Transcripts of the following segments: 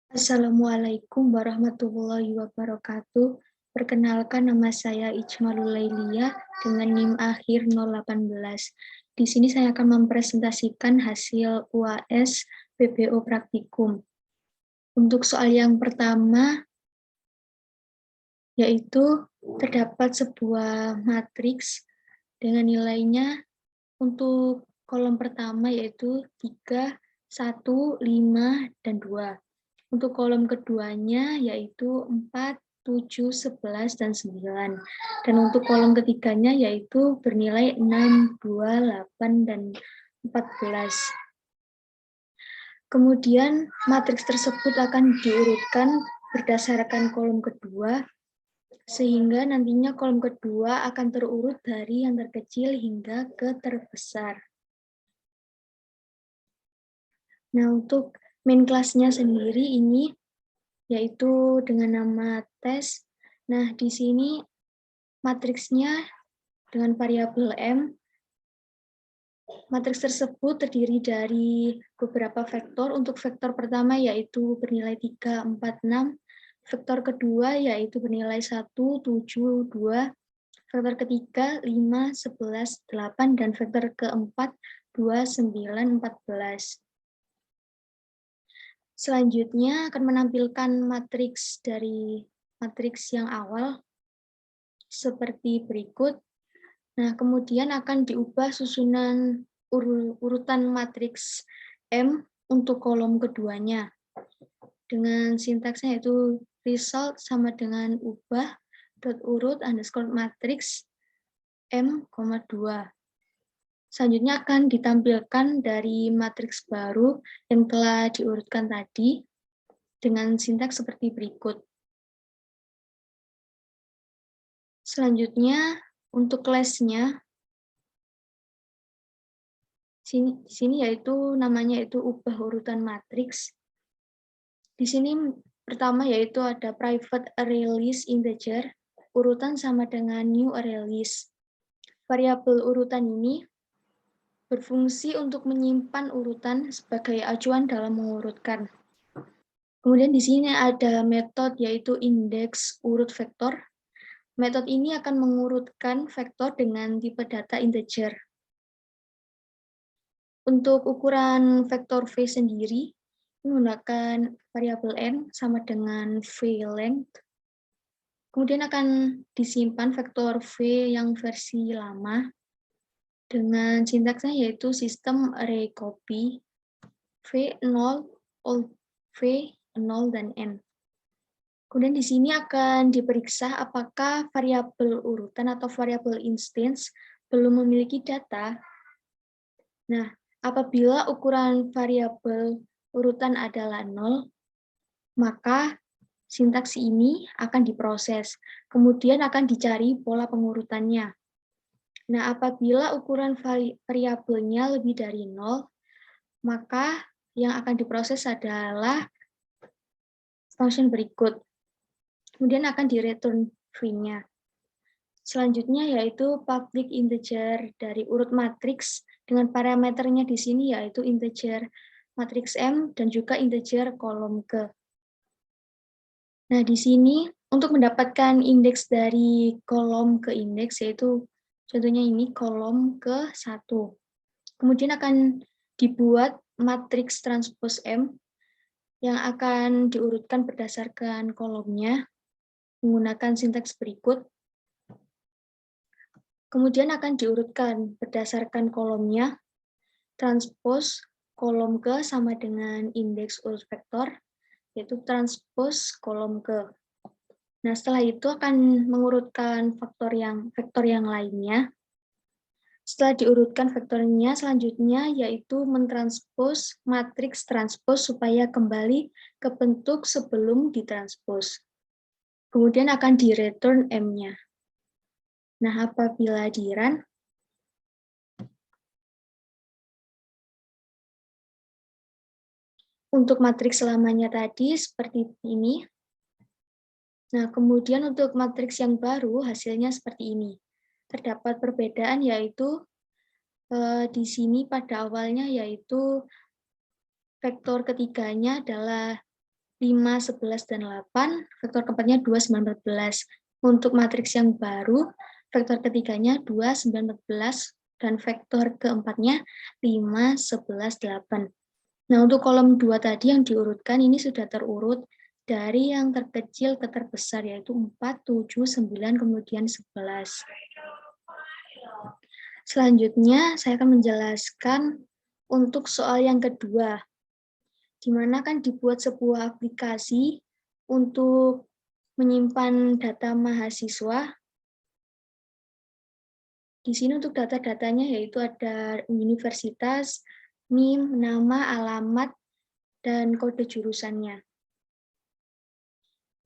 Assalamualaikum warahmatullahi wabarakatuh. Perkenalkan, nama saya Ijmalul Lailiyah dengan NIM akhir 018. Di sini saya akan mempresentasikan hasil UAS PBO praktikum. Untuk soal yang pertama, yaitu terdapat sebuah matriks dengan nilainya untuk kolom pertama yaitu 3, 1, 5, dan 2. Untuk kolom keduanya yaitu 4, 7, 11, dan 9. Dan untuk kolom ketiganya yaitu bernilai 6, 2, 8, dan 14. Kemudian matriks tersebut akan diurutkan berdasarkan kolom kedua, sehingga nantinya kolom kedua akan terurut dari yang terkecil hingga ke terbesar. Nah, untuk main kelasnya sendiri ini yaitu dengan nama tes. Nah, di sini matriksnya dengan variabel M. Matriks tersebut terdiri dari beberapa vektor. Untuk vektor pertama yaitu bernilai 3, 4, 6. Vektor kedua yaitu bernilai 1, 7, 2. Vektor ketiga 5, 11, 8. Dan vektor keempat 2, 9, 14. Selanjutnya akan menampilkan matriks dari matriks yang awal seperti berikut. Nah, kemudian akan diubah susunan urutan matriks M untuk kolom keduanya. Dengan sintaksnya yaitu result sama dengan ubah dot urut underscore matriks M, 2. Selanjutnya akan ditampilkan dari matriks baru yang telah diurutkan tadi dengan sintaks seperti berikut. Selanjutnya, untuk kelasnya, sini yaitu namanya itu ubah urutan matriks. Di sini pertama yaitu ada private array list integer, urutan sama dengan new array list. Variabel urutan ini berfungsi untuk menyimpan urutan sebagai acuan dalam mengurutkan. Kemudian di sini ada metode yaitu indeks urut vektor. Metode ini akan mengurutkan vektor dengan tipe data integer. Untuk ukuran vektor V sendiri, menggunakan variabel n sama dengan V length. Kemudian akan disimpan vektor V yang versi lama dengan sintaksnya yaitu sistem array copy V0, old V, 0, dan n. Kemudian di sini akan diperiksa apakah variabel urutan atau variabel instance belum memiliki data. Nah, apabila ukuran variabel urutan adalah 0, maka sintaks ini akan diproses. Kemudian akan dicari pola pengurutannya. Nah, apabila ukuran variabelnya lebih dari 0, maka yang akan diproses adalah function berikut. Kemudian akan di-return V-nya. Selanjutnya yaitu public integer dari urut matriks dengan parameternya di sini yaitu integer matriks M dan juga integer kolom ke. Nah, di sini untuk mendapatkan indeks dari kolom ke indeks yaitu contohnya ini kolom ke 1. Kemudian akan dibuat matriks transpose M yang akan diurutkan berdasarkan kolomnya menggunakan sintaks berikut. Kemudian akan diurutkan berdasarkan kolomnya, transpose kolom ke sama dengan indeks urut vektor, yaitu transpose kolom ke. Nah, setelah itu akan mengurutkan vektor yang lainnya. Setelah diurutkan vektornya, selanjutnya yaitu mentranspose matriks transpose supaya kembali ke bentuk sebelum ditranspose. Kemudian akan di-return M-nya. Nah, apabila di-run, untuk matriks selamanya tadi seperti ini. Nah, kemudian untuk matriks yang baru hasilnya seperti ini. Terdapat perbedaan yaitu di sini pada awalnya yaitu vektor ketiganya adalah 5, 11, dan 8, vektor keempatnya 2, 9, 14. Untuk matriks yang baru, vektor ketiganya 2, 9, 14, dan vektor keempatnya 5, 11, 8. Nah, untuk kolom 2 tadi yang diurutkan, ini sudah terurut dari yang terkecil ke terbesar, yaitu 4, 7, 9, kemudian 11. Selanjutnya, saya akan menjelaskan untuk soal yang kedua, di mana kan dibuat sebuah aplikasi untuk menyimpan data mahasiswa. Di sini untuk data-datanya yaitu ada universitas, NIM, nama, alamat, dan kode jurusannya.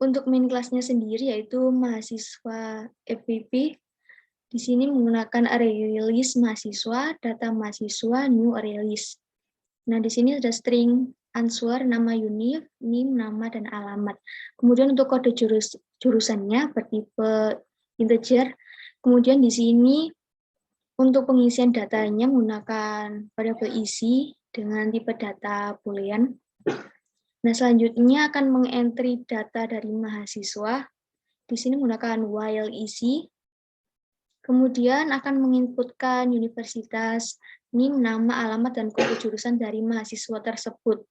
Untuk main kelasnya sendiri yaitu mahasiswa FPP. Di sini menggunakan array list mahasiswa, data mahasiswa, new array list. Nah, di sini ada string answer, nama univ, NIM, nama, dan alamat. Kemudian untuk kode jurusannya bertipe integer. Kemudian di sini untuk pengisian datanya menggunakan variabel isi dengan tipe data boolean. Nah, selanjutnya akan mengentry data dari mahasiswa. Di sini menggunakan while isi. Kemudian akan menginputkan universitas, NIM, nama, alamat, dan kode jurusan dari mahasiswa tersebut.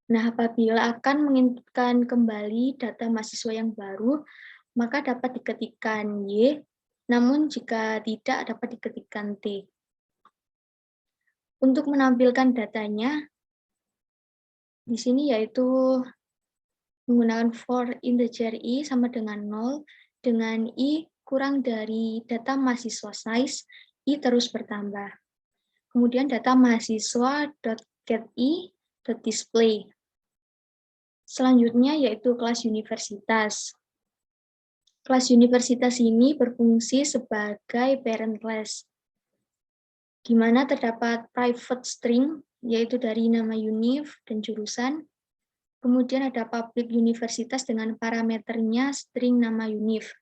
Nah, apabila akan menginputkan kembali data mahasiswa yang baru, maka dapat diketikkan Y, namun jika tidak dapat diketikkan T. Untuk menampilkan datanya, di sini yaitu menggunakan for integer I sama dengan 0, dengan I kurang dari data mahasiswa size, I terus bertambah. Kemudian data mahasiswa.getI.display. Selanjutnya yaitu kelas universitas. Kelas universitas ini berfungsi sebagai parent class, di mana terdapat private string, yaitu dari nama univ dan jurusan. Kemudian ada public universitas dengan parameternya string nama univ.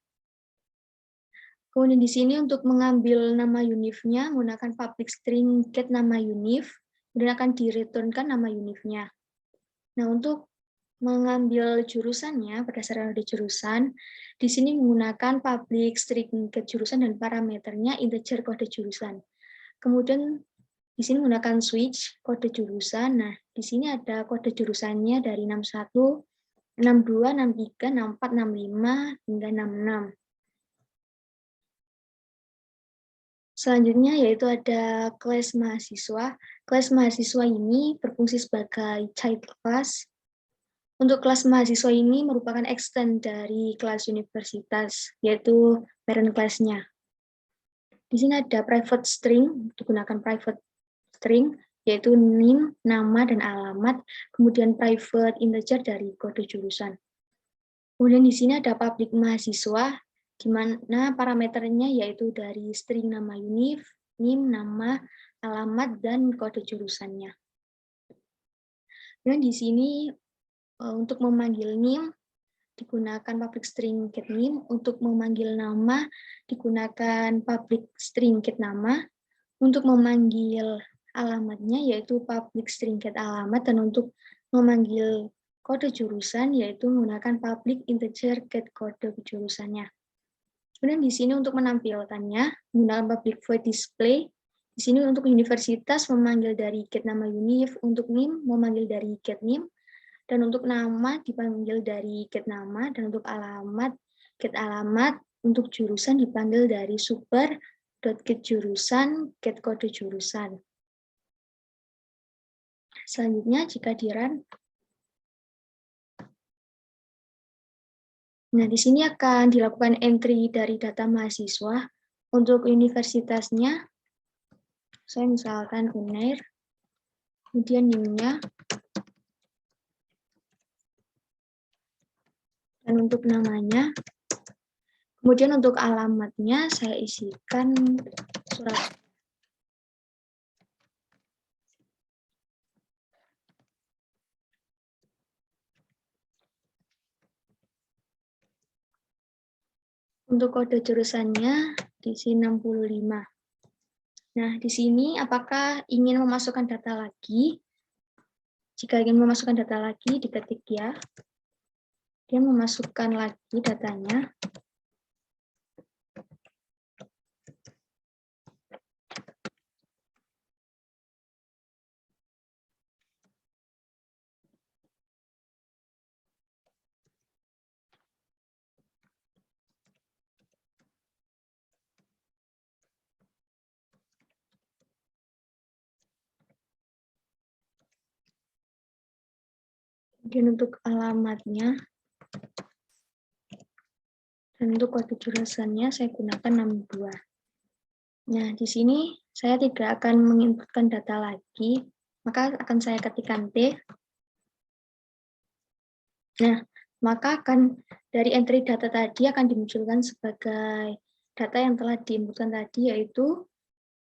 Kemudian di sini untuk mengambil nama univnya menggunakan public string get nama univ, kemudian akan direturnkan nama univnya. Nah, untuk mengambil jurusannya berdasarkan kode jurusan, di sini menggunakan public string get jurusan dan parameternya integer kode jurusan. Kemudian di sini menggunakan switch kode jurusan. Nah, di sini ada kode jurusannya dari 61, 62, 63, 64, 65, hingga 66. Selanjutnya yaitu ada kelas mahasiswa. Kelas mahasiswa ini berfungsi sebagai child class. Untuk kelas mahasiswa ini merupakan extend dari kelas universitas, yaitu parent class-nya. Di sini ada private string, digunakan private string, yaitu NIM, nama, dan alamat, kemudian private integer dari kode jurusan. Kemudian di sini ada public mahasiswa, di mana parameternya yaitu dari string nama univ, NIM, nama, alamat, dan kode jurusannya. Dan di sini untuk memanggil NIM digunakan public string get NIM, untuk memanggil nama digunakan public string get nama, untuk memanggil alamatnya yaitu public string get alamat, dan untuk memanggil kode jurusan yaitu menggunakan public integer get kode jurusannya. Kemudian di sini untuk menampilkannya menggunakan public void display. Di sini untuk universitas memanggil dari get nama univ, untuk NIM memanggil dari get NIM, dan untuk nama dipanggil dari get nama, dan untuk alamat get alamat, untuk jurusan dipanggil dari super.get jurusan, get kode jurusan. Selanjutnya jika di run, nah di sini akan dilakukan entry dari data mahasiswa. Untuk universitasnya, saya misalkan UNAIR, kemudian NIM-nya, dan untuk namanya, kemudian untuk alamatnya saya isikan surat. Untuk kode jurusannya diisi 65. Nah, di sini apakah ingin memasukkan data lagi? Jika ingin memasukkan data lagi, diketik ya. Dia memasukkan lagi datanya. Kemudian untuk alamatnya, dan untuk kode jurusannya saya gunakan 62. Nah, di sini saya tidak akan menginputkan data lagi, maka akan saya ketikkan T. Nah, maka akan dari entry data tadi akan dimunculkan sebagai data yang telah diinputkan tadi, yaitu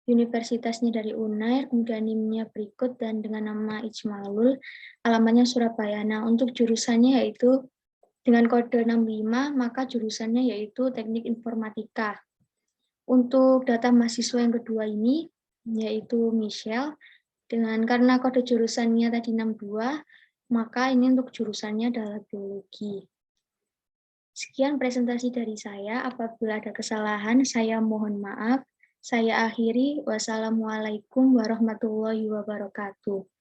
universitasnya dari UNAIR, kemudian NIM-nya berikut, dan dengan nama Ijmalul, alamatnya Surabaya. Nah, untuk jurusannya yaitu dengan kode 65, maka jurusannya yaitu Teknik Informatika. Untuk data mahasiswa yang kedua ini, yaitu Michelle, karena kode jurusannya tadi 62, maka ini untuk jurusannya adalah biologi. Sekian presentasi dari saya. Apabila ada kesalahan, saya mohon maaf. Saya akhiri. Wassalamualaikum warahmatullahi wabarakatuh.